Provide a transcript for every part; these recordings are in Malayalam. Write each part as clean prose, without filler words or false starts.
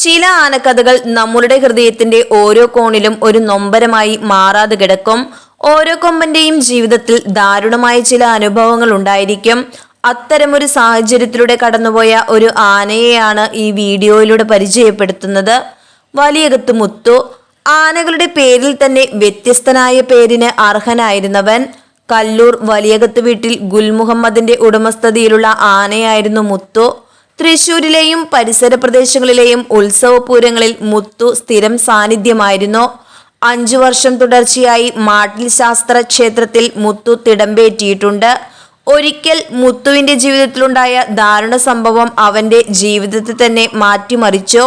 ചില ആനക്കഥകൾ നമ്മുടെ ഹൃദയത്തിന്റെ ഓരോ കോണിലും ഒരു നൊമ്പരമായി മാറാതെ കിടക്കും. ഓരോ കൊമ്പന്റെയും ജീവിതത്തിൽ ദാരുണമായ ചില അനുഭവങ്ങൾ ഉണ്ടായിരിക്കും. അത്തരമൊരു സാഹചര്യത്തിലൂടെ കടന്നുപോയ ഒരു ആനയെയാണ് ഈ വീഡിയോയിലൂടെ പരിചയപ്പെടുത്തുന്നത്. വലിയകത്ത് മുത്തു. ആനകളുടെ പേരിൽ തന്നെ വ്യത്യസ്തനായ പേരിന് അർഹനായിരുന്നവൻ. കല്ലൂർ വലിയകത്ത് വീട്ടിൽ ഗുൽമുഹമ്മദിന്റെ ഉടമസ്ഥതയിലുള്ള ആനയായിരുന്നു മുത്തു. തൃശൂരിലെയും പരിസര പ്രദേശങ്ങളിലെയും ഉത്സവപൂരങ്ങളിൽ മുത്തു സ്ഥിരം സാന്നിധ്യമായിരുന്നു. 5 വർഷം തുടർച്ചയായി മാട്ടിൽ ശാസ്ത്ര ക്ഷേത്രത്തിൽ മുത്തു തിടമ്പേറ്റിയിട്ടുണ്ട്. ഒരിക്കൽ മുത്തുവിന്റെ ജീവിതത്തിലുണ്ടായ ദാരുണ സംഭവം അവന്റെ ജീവിതത്തെ തന്നെ മാറ്റിമറിച്ചു.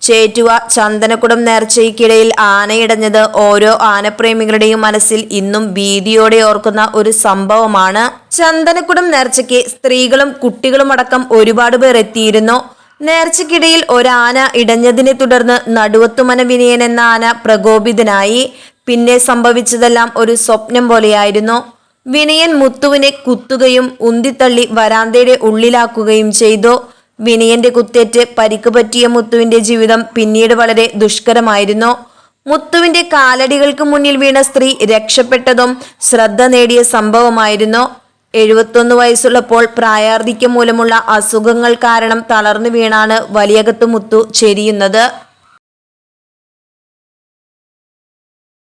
ചേറ്റുവ ചന്ദനക്കുടം നേർച്ചയ്ക്കിടയിൽ ആനയിടഞ്ഞത് ഓരോ ആനപ്രേമികളുടെയും മനസ്സിൽ ഇന്നും ഭീതിയോടെ ഓർക്കുന്ന ഒരു സംഭവമാണ്. ചന്ദനക്കുടം നേർച്ചയ്ക്ക് സ്ത്രീകളും കുട്ടികളും അടക്കം ഒരുപാട് പേർ എത്തിയിരുന്നു. നേർച്ചയ്ക്കിടയിൽ ഒരാന ഇടഞ്ഞതിനെ തുടർന്ന് നടുവത്തുമന വിനയൻ എന്ന ആന പ്രകോപിതനായി. പിന്നെ സംഭവിച്ചതെല്ലാം ഒരു സ്വപ്നം പോലെയായിരുന്നു. വിനയൻ മുത്തുവിനെ കുത്തുകയും ഉന്തിത്തള്ളി വരാന്തയുടെ ഉള്ളിലാക്കുകയും ചെയ്തു. വിനയന്റെ കുത്തേറ്റ് പരിക്ക് പറ്റിയ മുത്തുവിന്റെ ജീവിതം പിന്നീട് വളരെ ദുഷ്കരമായിരുന്നു. മുത്തുവിന്റെ കാലടികൾക്ക് മുന്നിൽ വീണ സ്ത്രീ രക്ഷപ്പെട്ടതും ശ്രദ്ധ നേടിയ സംഭവമായിരുന്നു. 71 വയസ്സുള്ളപ്പോൾ പ്രായാർധിക്യം മൂലമുള്ള അസുഖങ്ങൾ കാരണം തളർന്നു വീണാണ് വലിയകത്ത് മുത്തു ചെരിയുന്നത്.